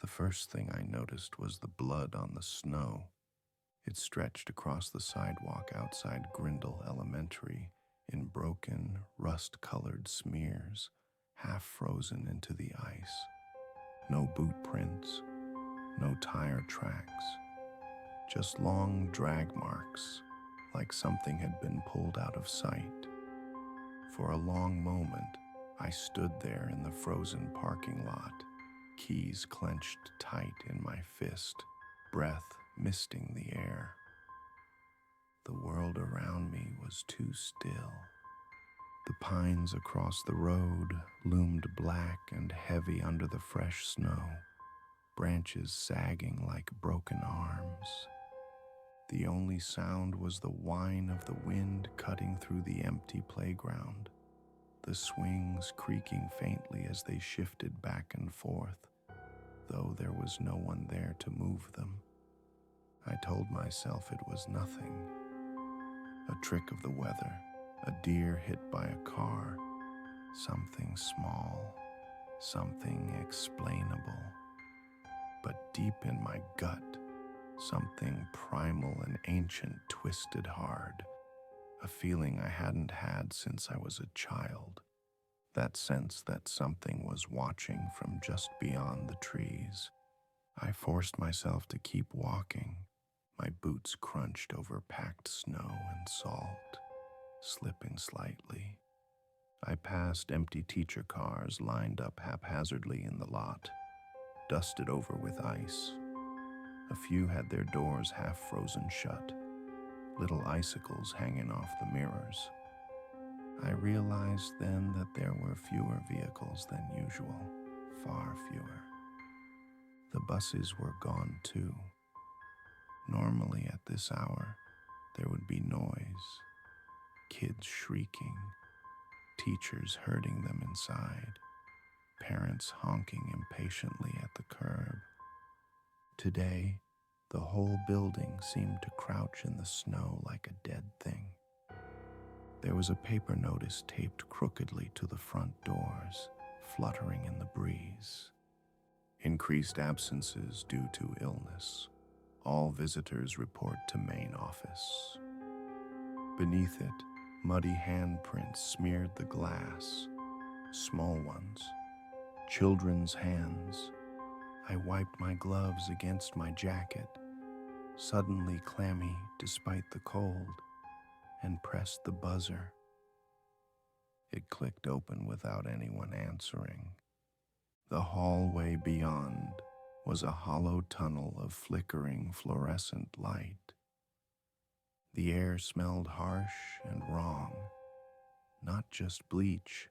The first thing I noticed was the blood on the snow. It stretched across the sidewalk outside Grindle Elementary in broken, rust-colored smears, half frozen into the ice. No boot prints, no tire tracks, just long drag marks, like something had been pulled out of sight. For a long moment, I stood there in the frozen parking lot, keys clenched tight in my fist, breath misting the air. The world around me was too still. The pines across the road loomed black and heavy under the fresh snow, branches sagging like broken arms. The only sound was the whine of the wind cutting through the empty playground, the swings creaking faintly as they shifted back and forth, though there was no one there to move them. I told myself it was nothing. A trick of the weather, a deer hit by a car, something small, something explainable. But deep in my gut, something primal and ancient twisted hard, a feeling I hadn't had since I was a child. That sense that something was watching from just beyond the trees. I forced myself to keep walking. My boots crunched over packed snow and salt, slipping slightly. I passed empty teacher cars lined up haphazardly in the lot, dusted over with ice. A few had their doors half frozen shut, little icicles hanging off the mirrors. I realized then that there were fewer vehicles than usual, far fewer. The buses were gone too. Normally at this hour, there would be noise, kids shrieking, teachers herding them inside, parents honking impatiently at the curb. Today, the whole building seemed to crouch in the snow like a dead thing. There was a paper notice taped crookedly to the front doors, fluttering in the breeze. Increased absences due to illness. All visitors report to main office. Beneath it, muddy handprints smeared the glass, small ones, children's hands. I wiped my gloves against my jacket, suddenly clammy despite the cold, and pressed the buzzer. It clicked open without anyone answering. The hallway beyond was a hollow tunnel of flickering fluorescent light. The air smelled harsh and wrong, not just bleach,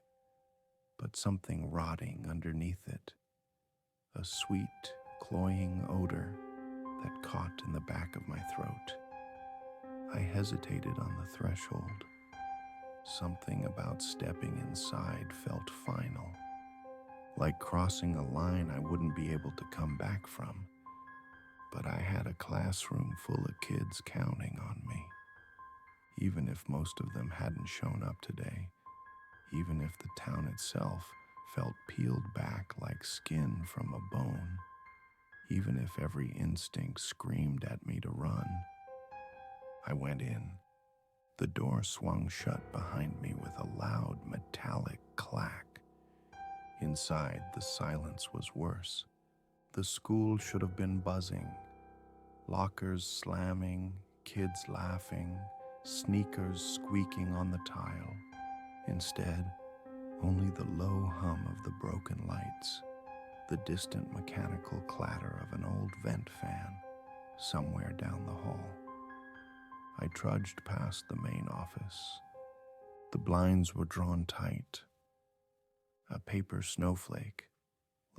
but something rotting underneath it, a sweet, cloying odor that caught in the back of my throat. I hesitated on the threshold. Something about stepping inside felt final, like crossing a line I wouldn't be able to come back from. But I had a classroom full of kids counting on me. Even if most of them hadn't shown up today, even if the town itself felt peeled back like skin from a bone, even if every instinct screamed at me to run, I went in. The door swung shut behind me with a loud metallic clack. Inside, the silence was worse. The school should have been buzzing. Lockers slamming, kids laughing, sneakers squeaking on the tile. Instead, only the low hum of the broken lights, the distant mechanical clatter of an old vent fan somewhere down the hall. I trudged past the main office. The blinds were drawn tight. A paper snowflake,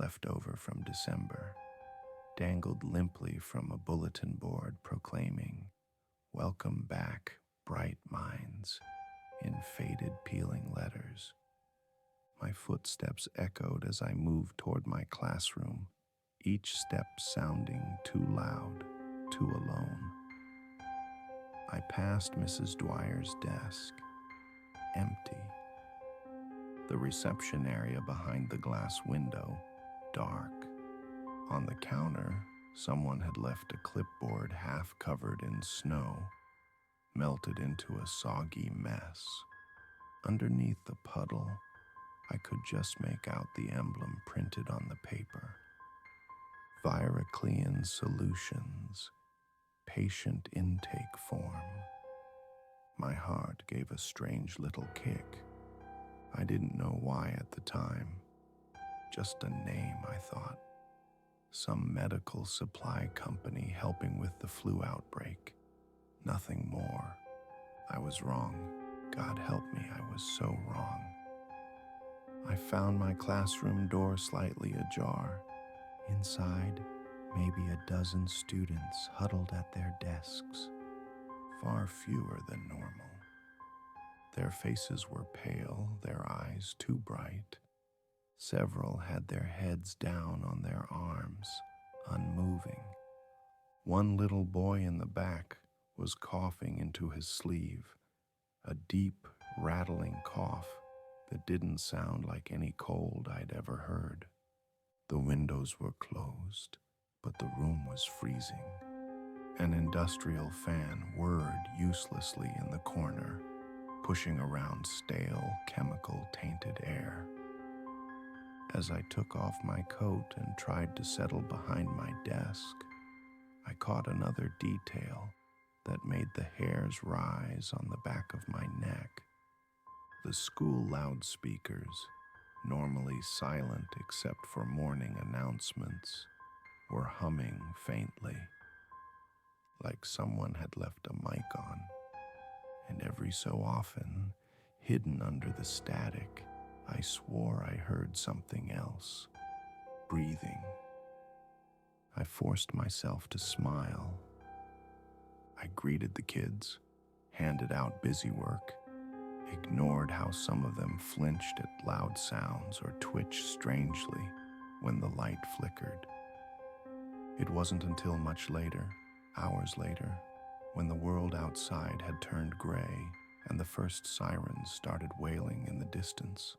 left over from December, dangled limply from a bulletin board proclaiming, "Welcome back, bright minds," in faded peeling letters. My footsteps echoed as I moved toward my classroom, each step sounding too loud, too alone. I passed Mrs. Dwyer's desk, empty. The reception area behind the glass window, dark. On the counter, someone had left a clipboard half covered in snow, melted into a soggy mess. Underneath the puddle, I could just make out the emblem printed on the paper. Vyraclean Solutions, Patient Intake Form. My heart gave a strange little kick. I didn't know why at the time. Just a name, I thought. Some medical supply company helping with the flu outbreak. Nothing more. I was wrong. God help me, I was so wrong. I found my classroom door slightly ajar. Inside, maybe a dozen students huddled at their desks, far fewer than normal. Their faces were pale, their eyes too bright. Several had their heads down on their arms, unmoving. One little boy in the back was coughing into his sleeve, a deep, rattling cough that didn't sound like any cold I'd ever heard. The windows were closed, but the room was freezing. An industrial fan whirred uselessly in the corner, pushing around stale, chemical-tainted air. As I took off my coat and tried to settle behind my desk, I caught another detail that made the hairs rise on the back of my neck. The school loudspeakers, normally silent except for morning announcements, were humming faintly, like someone had left a mic on. And every so often, hidden under the static, I swore I heard something else, breathing. I forced myself to smile. I greeted the kids, handed out busy work, ignored how some of them flinched at loud sounds or twitched strangely when the light flickered. It wasn't until much later, hours later, when the world outside had turned gray and the first sirens started wailing in the distance,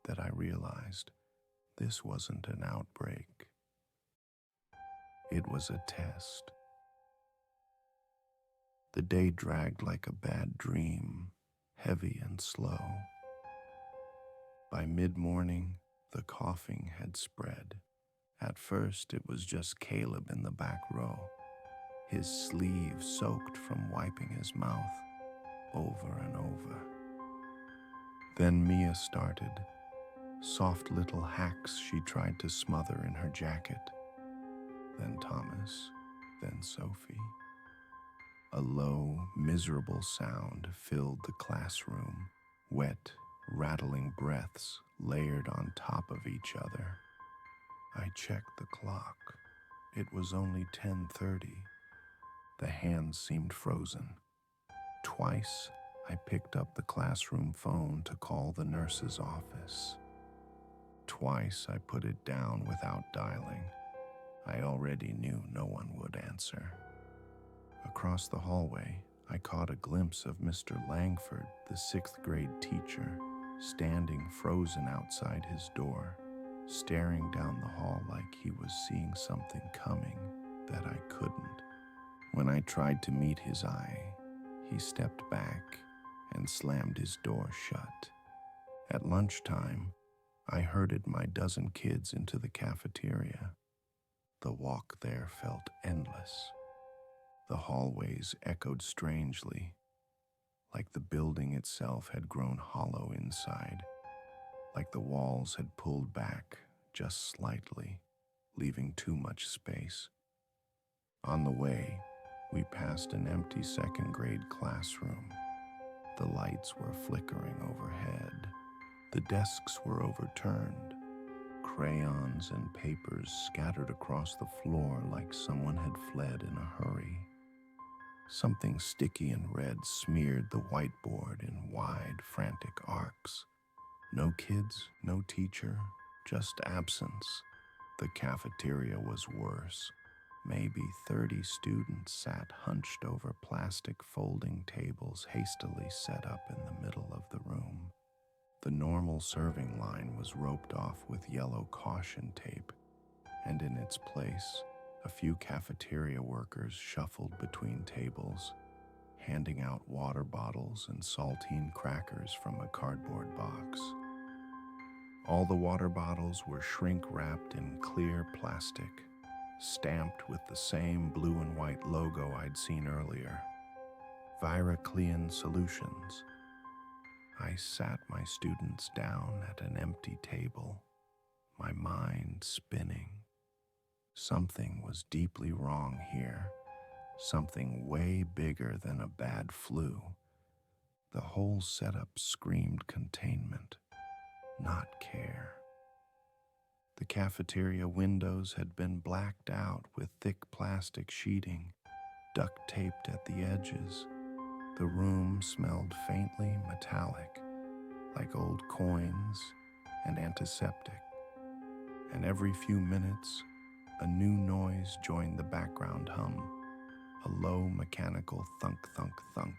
that I realized this wasn't an outbreak. It was a test. The day dragged like a bad dream, heavy and slow. By mid-morning, the coughing had spread. At first, it was just Caleb in the back row, his sleeve soaked from wiping his mouth over and over. Then Mia started, soft little hacks she tried to smother in her jacket. Then Thomas, then Sophie. A low, miserable sound filled the classroom, wet, rattling breaths layered on top of each other. I checked the clock. It was only 10:30. The hands seemed frozen. Twice, I picked up the classroom phone to call the nurse's office. Twice, I put it down without dialing. I already knew no one would answer. Across the hallway, I caught a glimpse of Mr. Langford, the 6th grade teacher, standing frozen outside his door, staring down the hall like he was seeing something coming that I couldn't. When I tried to meet his eye, he stepped back and slammed his door shut. At lunchtime, I herded my dozen kids into the cafeteria. The walk there felt endless. The hallways echoed strangely, like the building itself had grown hollow inside, like the walls had pulled back just slightly, leaving too much space. On the way, we passed an empty 2nd grade classroom. The lights were flickering overhead. The desks were overturned. Crayons and papers scattered across the floor like someone had fled in a hurry. Something sticky and red smeared the whiteboard in wide, frantic arcs. No kids, no teacher, just absence. The cafeteria was worse. Maybe 30 students sat hunched over plastic folding tables hastily set up in the middle of the room. The normal serving line was roped off with yellow caution tape, and in its place, a few cafeteria workers shuffled between tables, handing out water bottles and saltine crackers from a cardboard box. All the water bottles were shrink-wrapped in clear plastic, stamped with the same blue and white logo I'd seen earlier, Vyraclean Solutions. I sat my students down at an empty table, my mind spinning. Something was deeply wrong here, something way bigger than a bad flu. The whole setup screamed containment, not care. The cafeteria windows had been blacked out with thick plastic sheeting, duct taped at the edges. The room smelled faintly metallic, like old coins and antiseptic. And every few minutes, a new noise joined the background hum, a low mechanical thunk, thunk, thunk,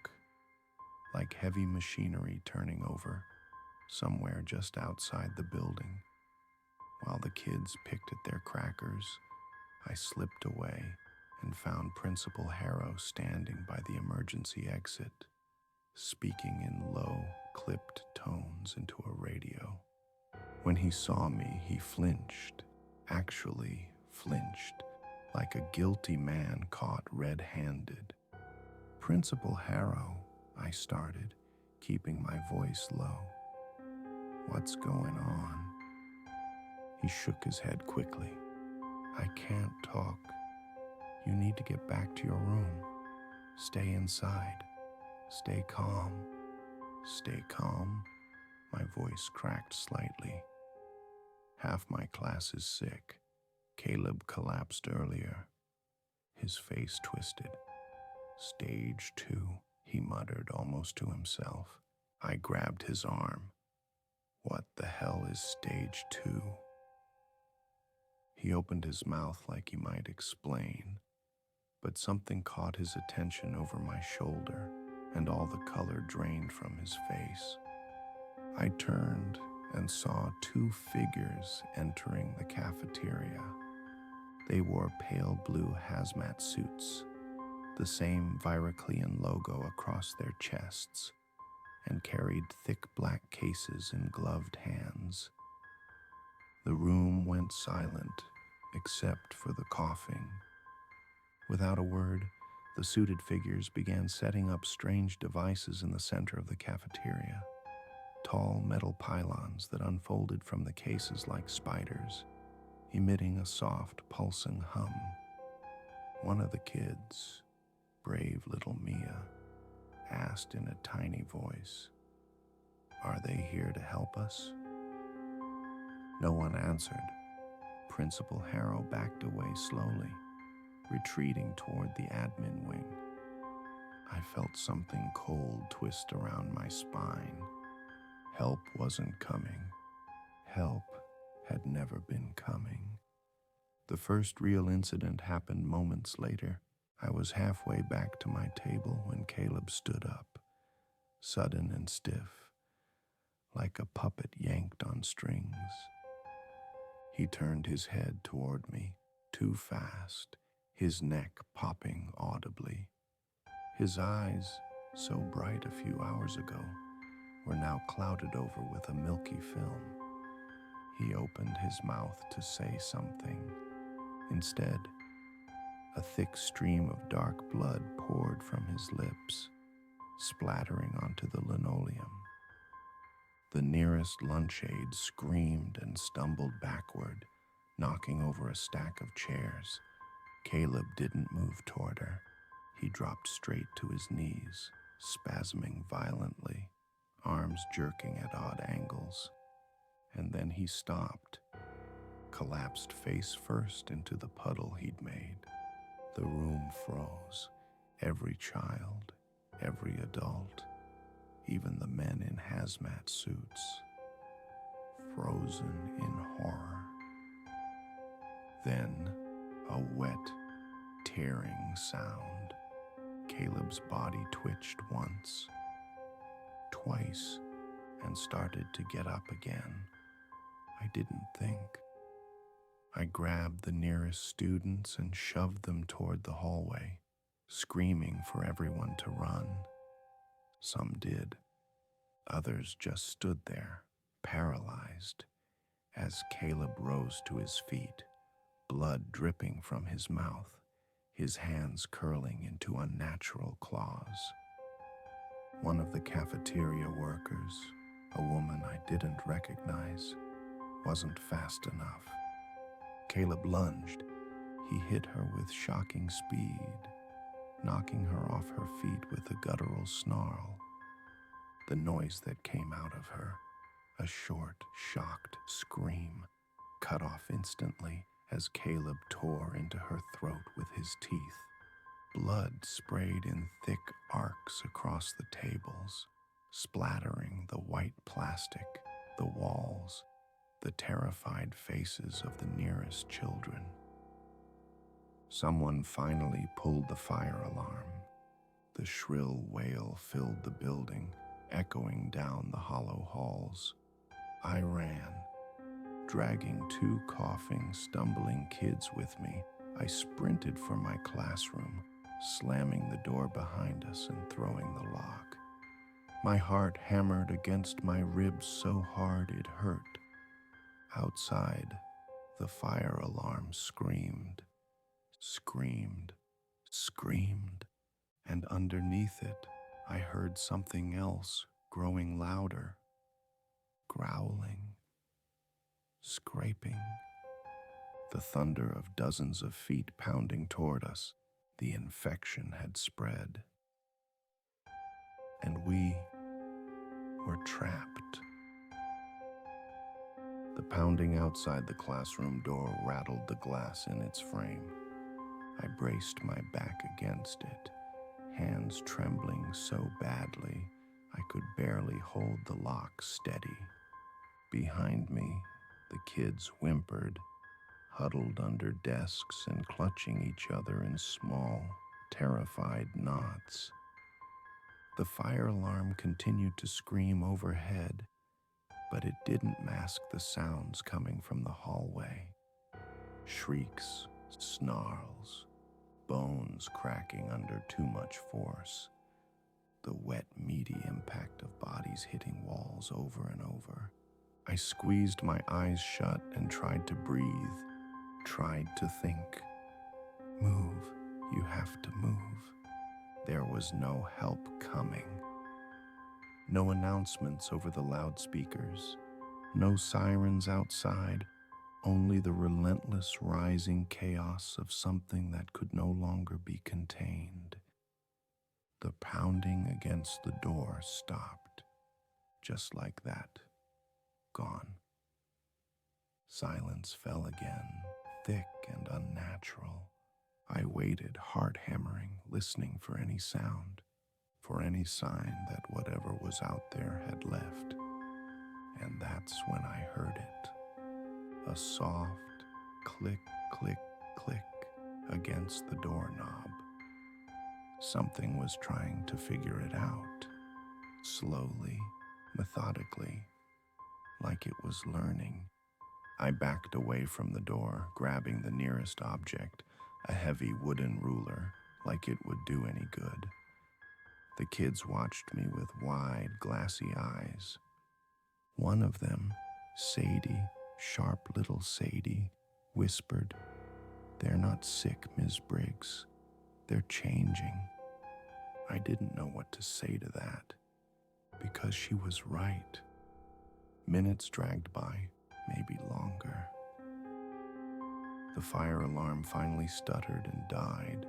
like heavy machinery turning over somewhere just outside the building. While the kids picked at their crackers, I slipped away and found Principal Harrow standing by the emergency exit, speaking in low, clipped tones into a radio. When he saw me, he flinched, actually flinched, like a guilty man caught red-handed. "Principal Harrow," I started, keeping my voice low. "What's going on?" He shook his head quickly. "I can't talk. You need to get back to your room. Stay inside. Stay calm. Stay calm." My voice cracked slightly. "Half my class is sick. Caleb collapsed earlier." His face twisted. "Stage 2, he muttered almost to himself. I grabbed his arm. "What the hell is stage 2? He opened his mouth like he might explain, but something caught his attention over my shoulder, and all the color drained from his face. I turned and saw 2 figures entering the cafeteria. They wore pale blue hazmat suits, the same Vyraclean logo across their chests, and carried thick black cases in gloved hands. The room went silent, except for the coughing. Without a word, the suited figures began setting up strange devices in the center of the cafeteria. Tall metal pylons that unfolded from the cases like spiders, emitting a soft, pulsing hum. One of the kids, brave little Mia, asked in a tiny voice, "Are they here to help us?" No one answered. Principal Harrow backed away slowly, retreating toward the admin wing. I felt something cold twist around my spine. Help wasn't coming. Help had never been coming. The first real incident happened moments later. I was halfway back to my table when Caleb stood up, sudden and stiff, like a puppet yanked on strings. He turned his head toward me, too fast, his neck popping audibly. His eyes, so bright a few hours ago, were now clouded over with a milky film. He opened his mouth to say something. Instead, a thick stream of dark blood poured from his lips, splattering onto the linoleum. The nearest lunch aide screamed and stumbled backward, knocking over a stack of chairs. Caleb didn't move toward her. He dropped straight to his knees, spasming violently, arms jerking at odd angles. And then he stopped, collapsed face first into the puddle he'd made. The room froze. Every child, every adult, even the men in hazmat suits, frozen in horror. Then, a wet, tearing sound. Caleb's body twitched once, twice, and started to get up again. I didn't think. I grabbed the nearest students and shoved them toward the hallway, screaming for everyone to run. Some did. Others just stood there, paralyzed, as Caleb rose to his feet, blood dripping from his mouth, his hands curling into unnatural claws. One of the cafeteria workers, a woman I didn't recognize, wasn't fast enough. Caleb lunged. He hit her with shocking speed, knocking her off her feet with a guttural snarl. The noise that came out of her, a short, shocked scream, cut off instantly as Caleb tore into her throat with his teeth. Blood sprayed in thick arcs across the tables, splattering the white plastic, the walls, the terrified faces of the nearest children. Someone finally pulled the fire alarm. The shrill wail filled the building, echoing down the hollow halls. I ran, dragging two coughing, stumbling kids with me. I sprinted for my classroom, slamming the door behind us and throwing the lock. My heart hammered against my ribs so hard it hurt. Outside, the fire alarm screamed, and underneath it, I heard something else growing louder, growling, scraping. The thunder of dozens of feet pounding toward us. The infection had spread. And we were trapped. The pounding outside the classroom door rattled the glass in its frame. I braced my back against it, hands trembling so badly I could barely hold the lock steady. Behind me, the kids whimpered, huddled under desks and clutching each other in small, terrified knots. The fire alarm continued to scream overhead, but it didn't mask the sounds coming from the hallway. Shrieks, snarls, bones cracking under too much force. The wet, meaty impact of bodies hitting walls over and over. I squeezed my eyes shut and tried to breathe, tried to think. Move, you have to move. There was no help coming. No announcements over the loudspeakers, no sirens outside, only the relentless rising chaos of something that could no longer be contained. The pounding against the door stopped, just like that, gone. Silence fell again, thick and unnatural. I waited, heart hammering, listening for any sound, for any sign that whatever was out there had left. And that's when I heard it. A soft click, click, click against the doorknob. Something was trying to figure it out, slowly, methodically, like it was learning. I backed away from the door, grabbing the nearest object, a heavy wooden ruler, like it would do any good. The kids watched me with wide, glassy eyes. One of them, Sadie, sharp little Sadie, whispered, "They're not sick, Ms. Briggs. They're changing." I didn't know what to say to that, because she was right. Minutes dragged by, maybe longer. The fire alarm finally stuttered and died,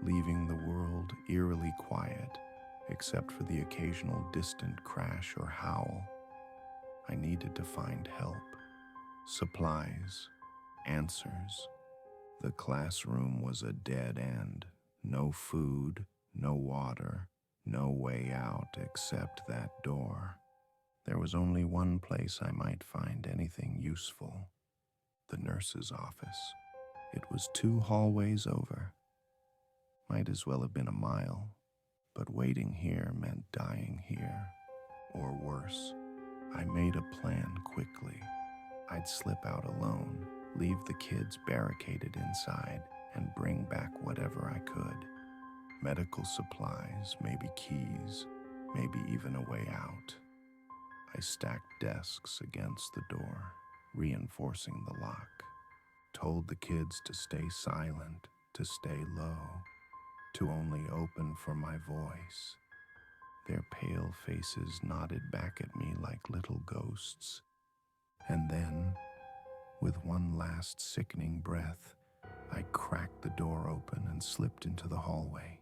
leaving the world eerily quiet, except for the occasional distant crash or howl. I needed to find help, supplies, answers. The classroom was a dead end. No food, no water, no way out except that door. There was only one place I might find anything useful: the nurse's office. It was 2 hallways over. Might as well have been a mile, but waiting here meant dying here, or worse. I made a plan quickly. I'd slip out alone, leave the kids barricaded inside, and bring back whatever I could. Medical supplies, maybe keys, maybe even a way out. I stacked desks against the door, reinforcing the lock. Told the kids to stay silent, to stay low, to only open for my voice. Their pale faces nodded back at me like little ghosts. And then, with one last sickening breath, I cracked the door open and slipped into the hallway.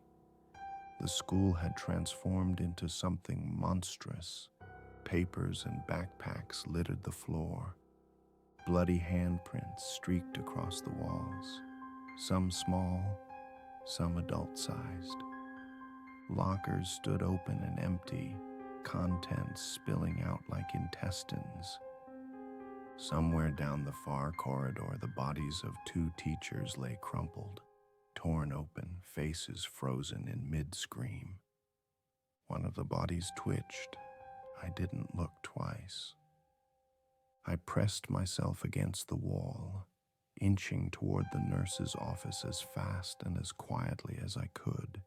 The school had transformed into something monstrous. Papers and backpacks littered the floor. Bloody handprints streaked across the walls, some small, some adult-sized. Lockers stood open and empty, contents spilling out like intestines. Somewhere down the far corridor, the bodies of 2 teachers lay crumpled, torn open, faces frozen in mid-scream. One of the bodies twitched. I didn't look twice. I pressed myself against the wall, inching toward the nurse's office as fast and as quietly as I could.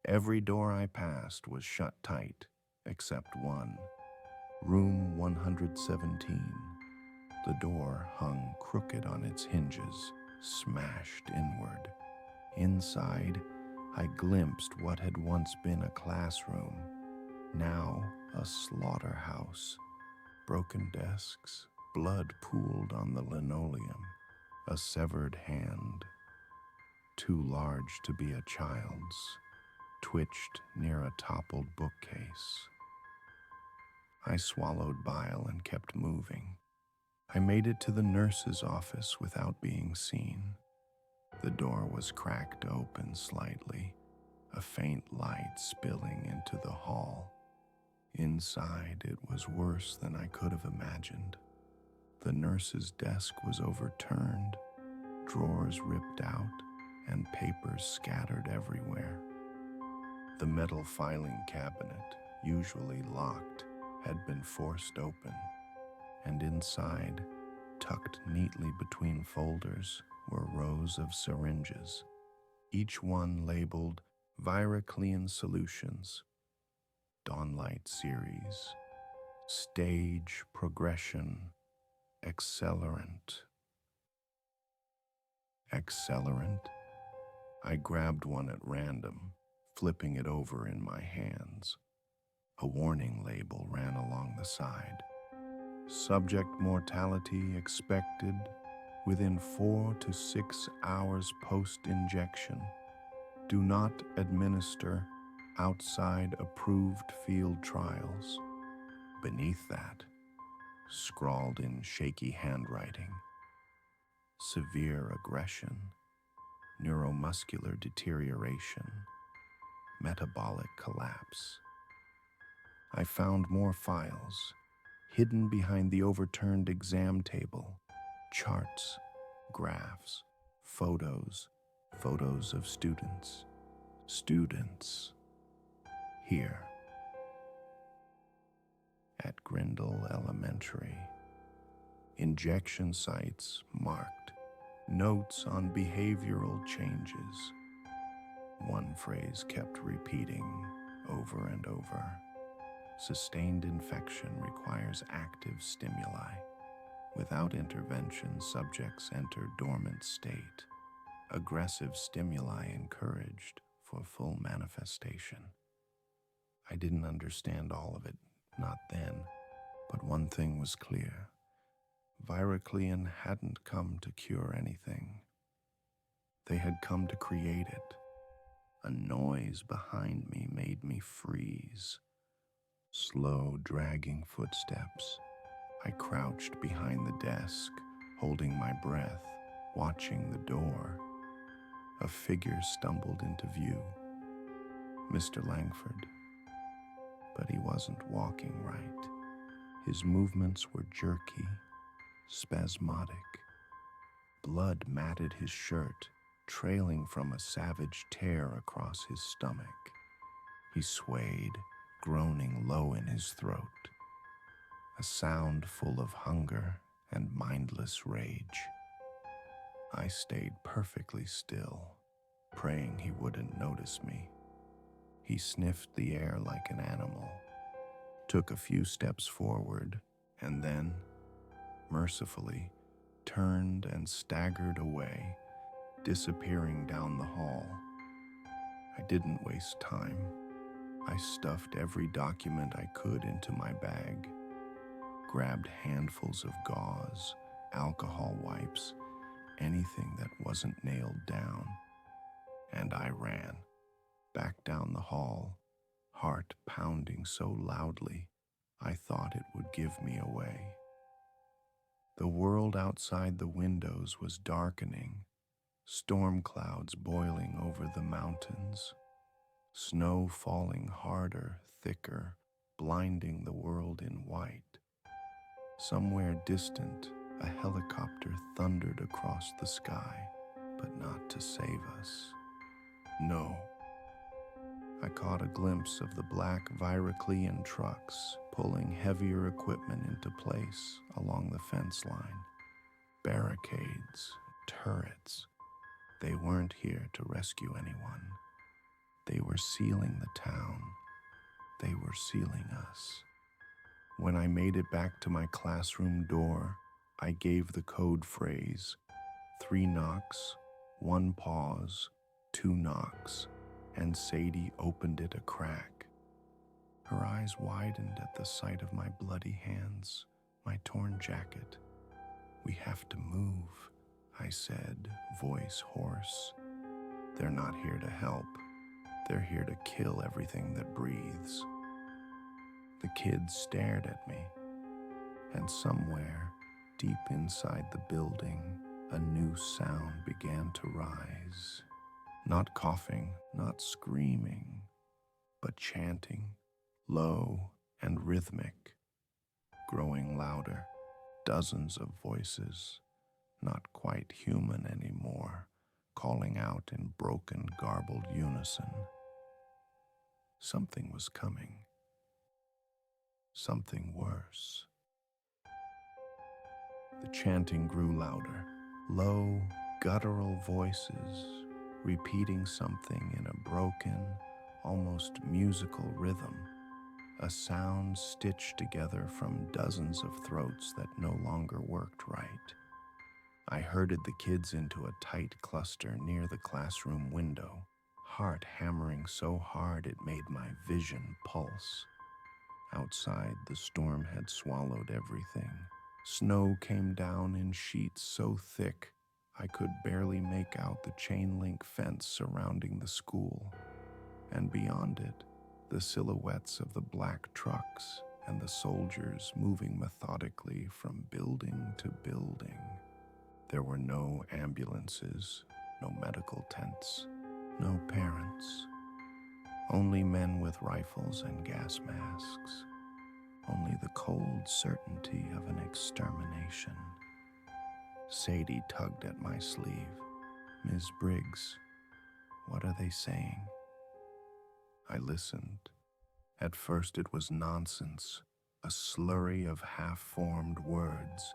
Every door I passed was shut tight, except one. Room 117. The door hung crooked on its hinges, smashed inward. Inside, I glimpsed what had once been a classroom, now a slaughterhouse. Broken desks, blood pooled on the linoleum, a severed hand, too large to be a child's, twitched near a toppled bookcase. I swallowed bile and kept moving. I made it to the nurse's office without being seen. The door was cracked open slightly, a faint light spilling into the hall. Inside, it was worse than I could have imagined. The nurse's desk was overturned, drawers ripped out, and papers scattered everywhere. The metal filing cabinet, usually locked, had been forced open, and inside, tucked neatly between folders, were rows of syringes, each one labeled Vyraclean Solutions, Dawnlight Series, Stage Progression, Accelerant. Accelerant? I grabbed one at random, flipping it over in my hands. A warning label ran along the side. Subject mortality expected within 4 to 6 hours post-injection. Do not administer outside approved field trials. Beneath that, scrawled in shaky handwriting, severe aggression, neuromuscular deterioration, metabolic collapse. I found more files, hidden behind the overturned exam table, charts, graphs, photos of students. Here, at Grindle Elementary. Injection sites marked, notes on behavioral changes. One phrase kept repeating over and over. Sustained infection requires active stimuli. Without intervention, subjects enter dormant state. Aggressive stimuli encouraged for full manifestation. I didn't understand all of it, not then, but one thing was clear. Vyraclean hadn't come to cure anything. They had come to create it. A noise behind me made me freeze. Slow, dragging footsteps. I crouched behind the desk, holding my breath, watching the door. A figure stumbled into view. Mr. Langford. But he wasn't walking right. His movements were jerky, spasmodic. Blood matted his shirt, trailing from a savage tear across his stomach. He swayed, groaning low in his throat. A sound full of hunger and mindless rage. I stayed perfectly still, praying he wouldn't notice me. He sniffed the air like an animal, took a few steps forward, and then, mercifully, turned and staggered away, disappearing down the hall. I didn't waste time. I stuffed every document I could into my bag, grabbed handfuls of gauze, alcohol wipes, anything that wasn't nailed down, and I ran, back down the hall, heart pounding so loudly I thought it would give me away. The world outside the windows was darkening, storm clouds boiling over the mountains, snow falling harder, thicker, blinding the world in white. Somewhere distant, a helicopter thundered across the sky, but not to save us. No. I caught a glimpse of the black Vyraclean trucks pulling heavier equipment into place along the fence line. Barricades, turrets. They weren't here to rescue anyone. They were sealing the town. They were sealing us. When I made it back to my classroom door, I gave the code phrase, 3 knocks, 1 pause, 2 knocks, and Sadie opened it a crack. Her eyes widened at the sight of my bloody hands, my torn jacket. "We have to move," I said, voice hoarse. "They're not here to help. They're here to kill everything that breathes." The kids stared at me, and somewhere, deep inside the building, a new sound began to rise. Not coughing, not screaming, but chanting, low and rhythmic, growing louder, dozens of voices, not quite human anymore, calling out in broken, garbled unison. Something was coming. Something worse. The chanting grew louder, low, guttural voices, repeating something in a broken, almost musical rhythm, a sound stitched together from dozens of throats that no longer worked right. I herded the kids into a tight cluster near the classroom window, heart hammering so hard it made my vision pulse. Outside, the storm had swallowed everything. Snow came down in sheets so thick I could barely make out the chain-link fence surrounding the school, and beyond it, the silhouettes of the black trucks and the soldiers moving methodically from building to building. There were no ambulances, no medical tents, no parents, only men with rifles and gas masks, only the cold certainty of an extermination. Sadie tugged at my sleeve. "Ms. Briggs, what are they saying?" I listened. At first it was nonsense, a slurry of half-formed words.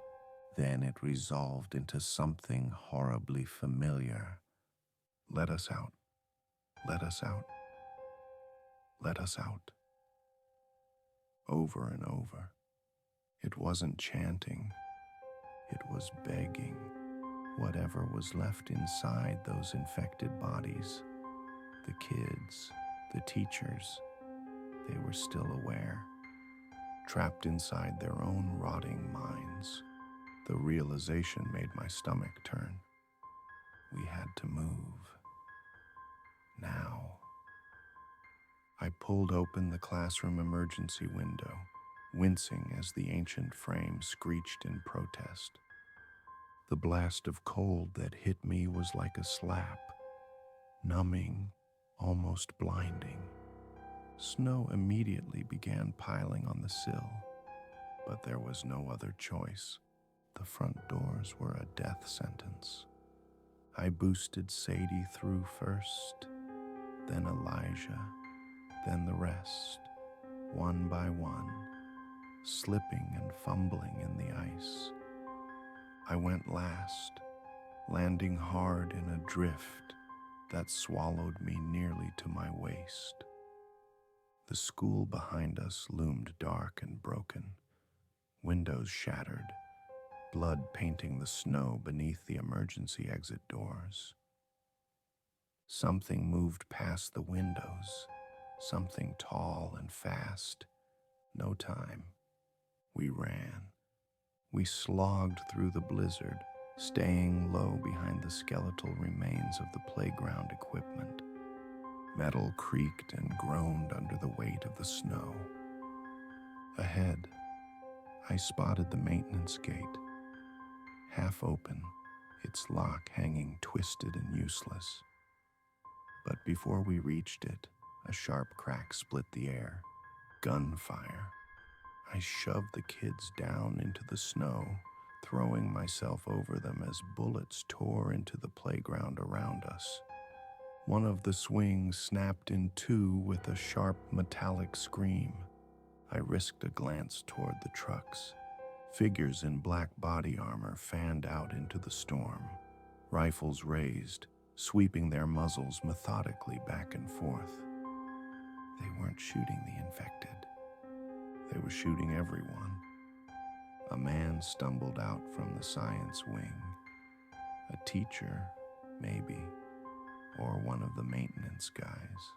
Then it resolved into something horribly familiar. "Let us out. Let us out. Let us out." Over and over. It wasn't chanting. It was begging. Whatever was left inside those infected bodies, the kids, the teachers, they were still aware, trapped inside their own rotting minds. The realization made my stomach turn. We had to move. Now. I pulled open the classroom emergency window, wincing as the ancient frame screeched in protest. The blast of cold that hit me was like a slap, numbing, almost blinding. Snow immediately began piling on the sill, but there was no other choice. The front doors were a death sentence. I boosted Sadie through first, then Elijah, then the rest, one by one, slipping and fumbling in the ice. I went last, landing hard in a drift that swallowed me nearly to my waist. The school behind us loomed dark and broken, windows shattered, blood painting the snow beneath the emergency exit doors. Something moved past the windows, something tall and fast. No time. We ran. We slogged through the blizzard, staying low behind the skeletal remains of the playground equipment. Metal creaked and groaned under the weight of the snow. Ahead, I spotted the maintenance gate, half open, its lock hanging twisted and useless. But before we reached it, a sharp crack split the air. Gunfire. I shoved the kids down into the snow, throwing myself over them as bullets tore into the playground around us. One of the swings snapped in two with a sharp metallic scream. I risked a glance toward the trucks. Figures in black body armor fanned out into the storm, rifles raised, sweeping their muzzles methodically back and forth. They weren't shooting the infected. They were shooting everyone. A man stumbled out from the science wing. A teacher, maybe, or one of the maintenance guys.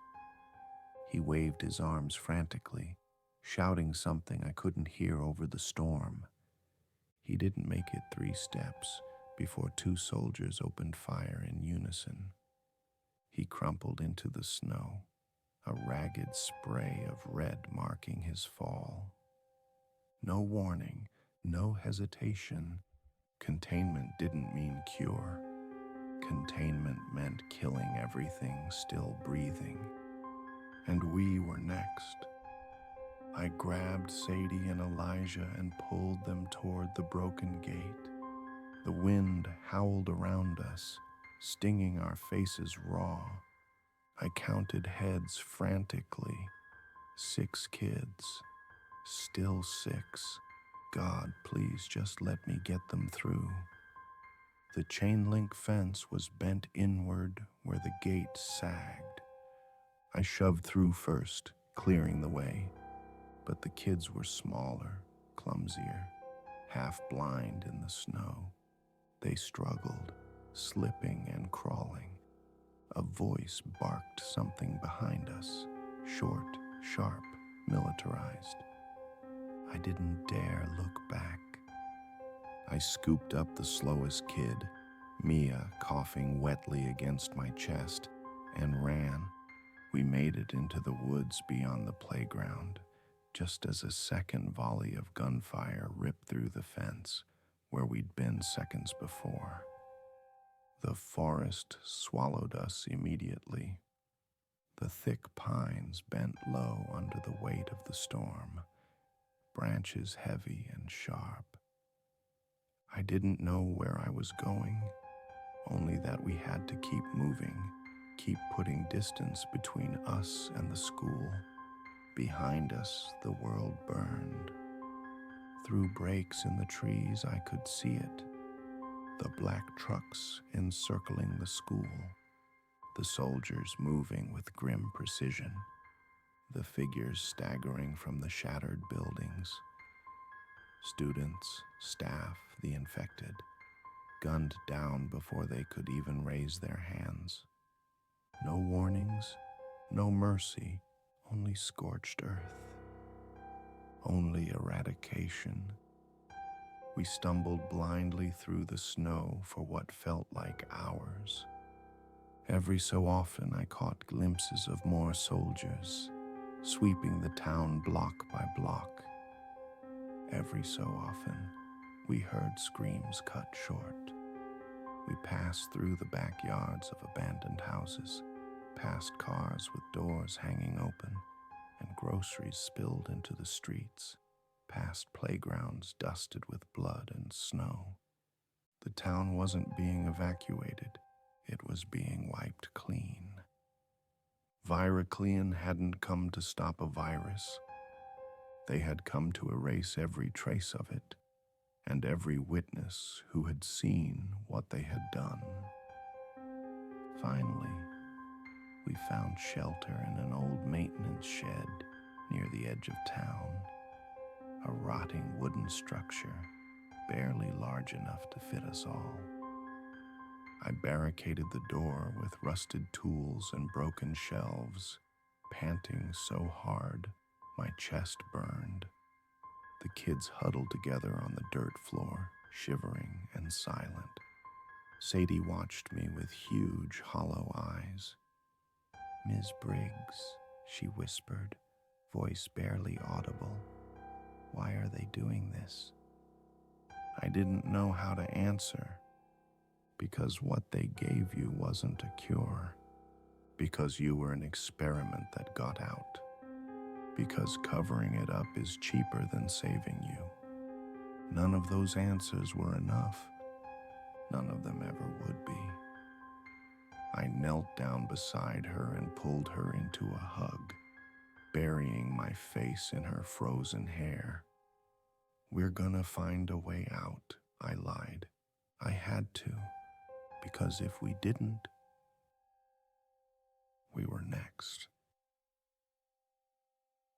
He waved his arms frantically, shouting something I couldn't hear over the storm. He didn't make it 3 steps before 2 soldiers opened fire in unison. He crumpled into the snow, a ragged spray of red marking his fall. No warning, no hesitation. Containment didn't mean cure. Containment meant killing everything still breathing. And we were next. I grabbed Sadie and Elijah and pulled them toward the broken gate. The wind howled around us, stinging our faces raw. I counted heads frantically. 6 kids. Still 6. God, please just let me get them through. The chain link fence was bent inward where the gate sagged. I shoved through first, clearing the way. But the kids were smaller, clumsier, half blind in the snow. They struggled, slipping and crawling. A voice barked something behind us, short, sharp, militarized. I didn't dare look back. I scooped up the slowest kid, Mia coughing wetly against my chest, and ran. We made it into the woods beyond the playground, just as a second volley of gunfire ripped through the fence where we'd been seconds before. The forest swallowed us immediately. The thick pines bent low under the weight of the storm, branches heavy and sharp. I didn't know where I was going, only that we had to keep moving, keep putting distance between us and the school. Behind us, the world burned. Through breaks in the trees, I could see it. The black trucks encircling the school, the soldiers moving with grim precision, the figures staggering from the shattered buildings. Students, staff, the infected, gunned down before they could even raise their hands. No warnings, no mercy, only scorched earth. Only eradication. We stumbled blindly through the snow for what felt like hours. Every so often I caught glimpses of more soldiers, sweeping the town block by block. Every so often, we heard screams cut short. We passed through the backyards of abandoned houses, past cars with doors hanging open, and groceries spilled into the streets, past playgrounds dusted with blood and snow. The town wasn't being evacuated, it was being wiped clean. Vyraclean hadn't come to stop a virus. They had come to erase every trace of it, and every witness who had seen what they had done. Finally, we found shelter in an old maintenance shed near the edge of town, a rotting wooden structure barely large enough to fit us all. I barricaded the door with rusted tools and broken shelves, panting so hard my chest burned. The kids huddled together on the dirt floor, shivering and silent. Sadie watched me with huge, hollow eyes. "Ms. Briggs," she whispered, voice barely audible. "Why are they doing this?" I didn't know how to answer, because what they gave you wasn't a cure, because you were an experiment that got out, because covering it up is cheaper than saving you. None of those answers were enough. None of them ever would be. I knelt down beside her and pulled her into a hug, burying my face in her frozen hair. "We're gonna find a way out," I lied. I had to, because if we didn't, we were next.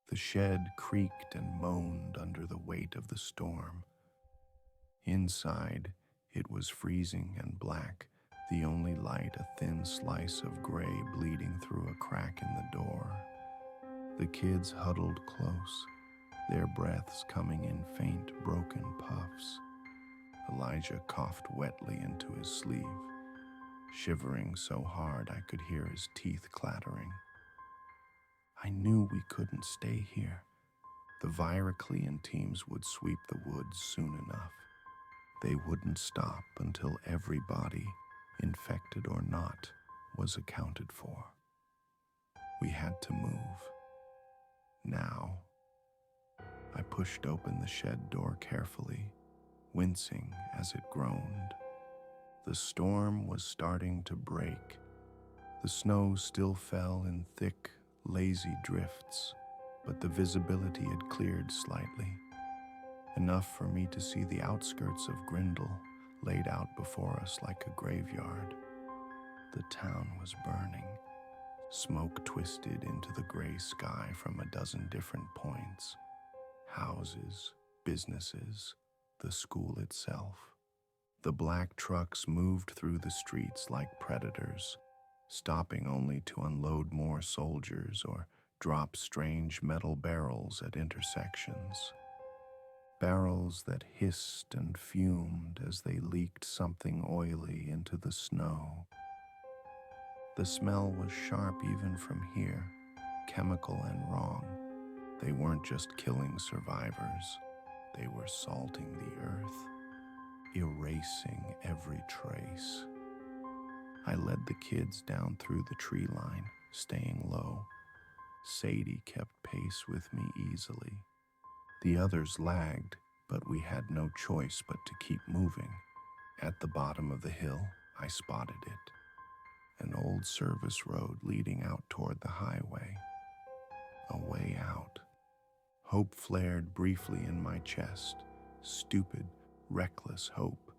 The shed creaked and moaned under the weight of the storm. Inside, it was freezing and black, the only light a thin slice of gray bleeding through a crack in the door. The kids huddled close, their breaths coming in faint, broken puffs. Elijah coughed wetly into his sleeve, shivering so hard I could hear his teeth clattering. I knew we couldn't stay here. The Vyraclean teams would sweep the woods soon enough. They wouldn't stop until every body, infected or not, was accounted for. We had to move. Now. I pushed open the shed door carefully, wincing as it groaned. The storm was starting to break. The snow still fell in thick, lazy drifts, but the visibility had cleared slightly, enough for me to see the outskirts of Grindle laid out before us like a graveyard. The town was burning. Smoke twisted into the gray sky from a dozen different points. Houses, businesses, the school itself. The black trucks moved through the streets like predators, stopping only to unload more soldiers or drop strange metal barrels at intersections. Barrels that hissed and fumed as they leaked something oily into the snow. The smell was sharp even from here, chemical and wrong. They weren't just killing survivors, they were salting the earth, erasing every trace. I led the kids down through the tree line, staying low. Sadie kept pace with me easily. The others lagged, but we had no choice but to keep moving. At the bottom of the hill, I spotted it. An old service road leading out toward the highway. A way out. Hope flared briefly in my chest, stupid, reckless hope,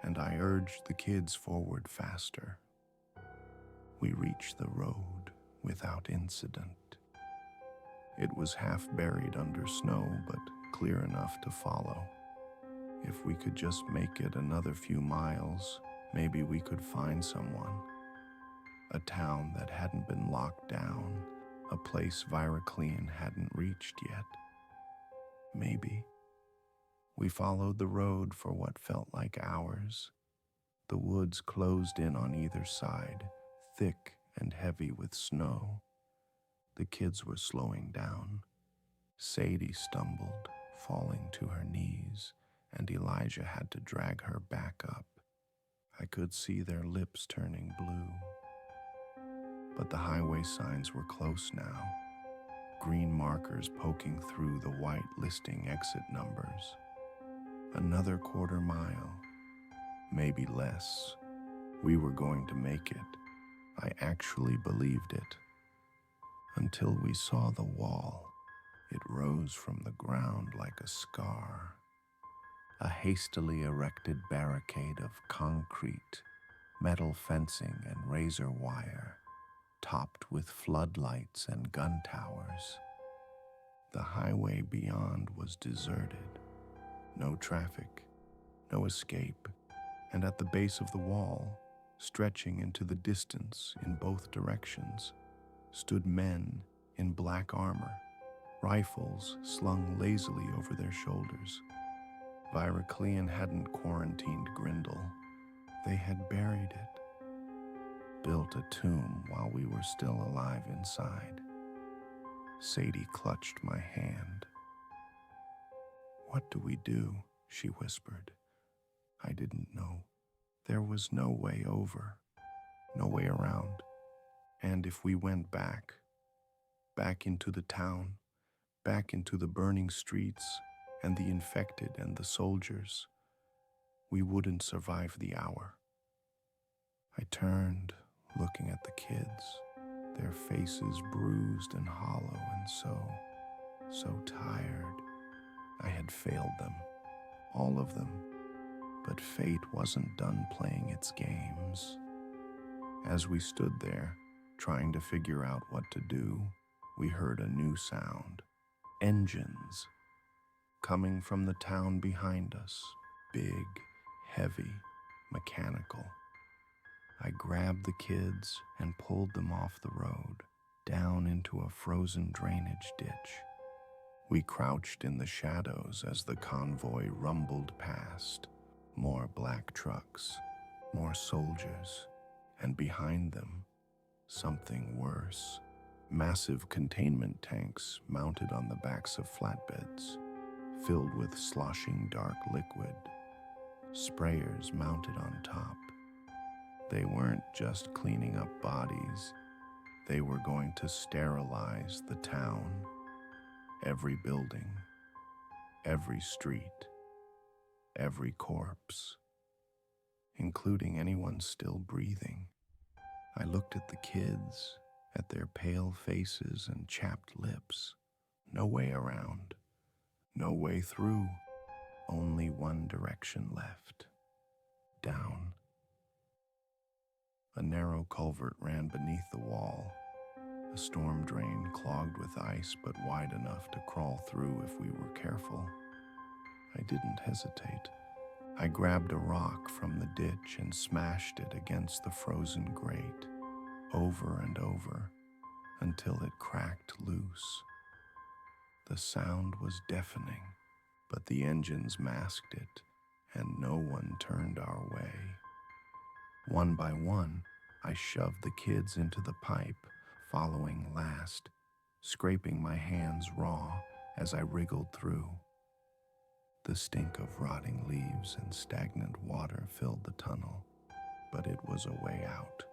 and I urged the kids forward faster. We reached the road without incident. It was half buried under snow, but clear enough to follow. If we could just make it another few miles, maybe we could find someone. A town that hadn't been locked down, a place Vyraclean hadn't reached yet. Maybe. We followed the road for what felt like hours. The woods closed in on either side, thick and heavy with snow. The kids were slowing down. Sadie stumbled, falling to her knees, and Elijah had to drag her back up. I could see their lips turning blue. But the highway signs were close now, green markers poking through the white listing exit numbers. Another quarter mile, maybe less. We were going to make it. I actually believed it. Until we saw the wall. It rose from the ground like a scar. a hastily erected barricade of concrete, metal fencing, and razor wire, topped with floodlights and gun towers. The highway beyond was deserted. No traffic, no escape, and at the base of the wall, stretching into the distance in both directions, stood men in black armor, rifles slung lazily over their shoulders. Vyraclean hadn't quarantined Grindle. They had buried it, built a tomb while we were still alive inside. Sadie clutched my hand. "What do we do?" she whispered. I didn't know. There was no way over, no way around. And if we went back into the town, back into the burning streets and the infected and the soldiers, we wouldn't survive the hour. I turned, looking at the kids, their faces bruised and hollow and so tired. I had failed them, all of them, but fate wasn't done playing its games. As we stood there, trying to figure out what to do, we heard a new sound. Engines. Coming from the town behind us. Big, heavy, mechanical. I grabbed the kids and pulled them off the road, down into a frozen drainage ditch. We crouched in the shadows as the convoy rumbled past. More black trucks, more soldiers, and behind them, something worse. Massive containment tanks mounted on the backs of flatbeds, filled with sloshing dark liquid. Sprayers mounted on top. They weren't just cleaning up bodies. They were going to sterilize the town. Every building, every street, every corpse, including anyone still breathing. I looked at the kids, at their pale faces and chapped lips. No way around, no way through, only one direction left. Down. A narrow culvert ran beneath the wall, a storm drain clogged with ice but wide enough to crawl through if we were careful. I didn't hesitate. I grabbed a rock from the ditch and smashed it against the frozen grate, over and over, until it cracked loose. The sound was deafening, but the engines masked it, and no one turned our way. One by one, I shoved the kids into the pipe, following last, scraping my hands raw as I wriggled through. The stink of rotting leaves and stagnant water filled the tunnel, but it was a way out.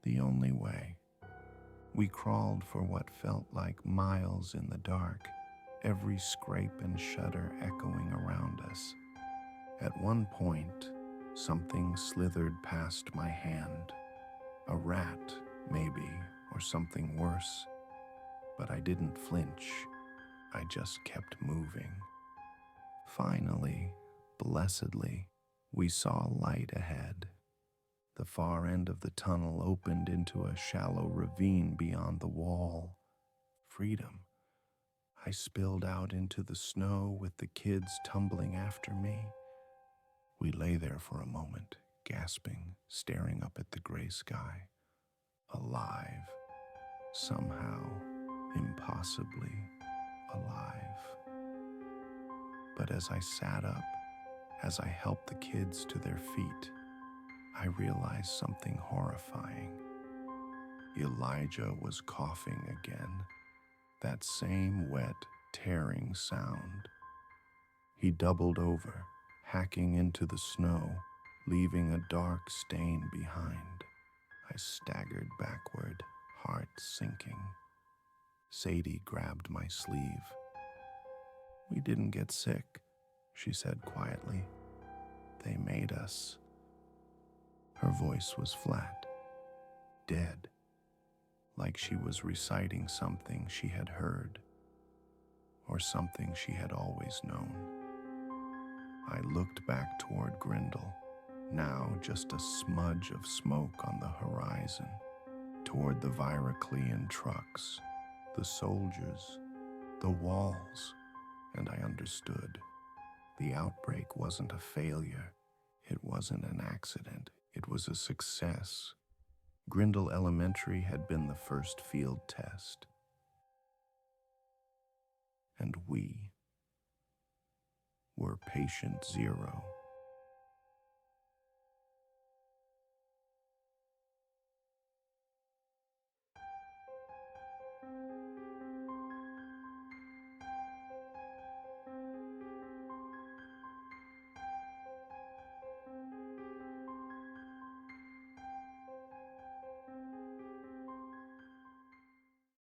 The only way. We crawled for what felt like miles in the dark, every scrape and shudder echoing around us. At one point, something slithered past my hand. A rat, maybe, or something worse. But I didn't flinch. I just kept moving. Finally, blessedly, we saw light ahead. The far end of the tunnel opened into a shallow ravine beyond the wall. Freedom. I spilled out into the snow with the kids tumbling after me. We lay there for a moment, gasping, staring up at the gray sky. Alive. Somehow, impossibly alive. But as I sat up, as I helped the kids to their feet, I realized something horrifying. Elijah was coughing again, that same wet, tearing sound. He doubled over, hacking into the snow, leaving a dark stain behind. I staggered backward, heart sinking. Sadie grabbed my sleeve. "We didn't get sick," she said quietly. "They made us." Her voice was flat, dead, like she was reciting something she had heard, or something she had always known. I looked back toward Grindle, now just a smudge of smoke on the horizon, toward the Vyraclean trucks, the soldiers, the walls, and I understood. The outbreak wasn't a failure. It wasn't an accident. It was a success. Grindle Elementary had been the first field test. And we were patient zero.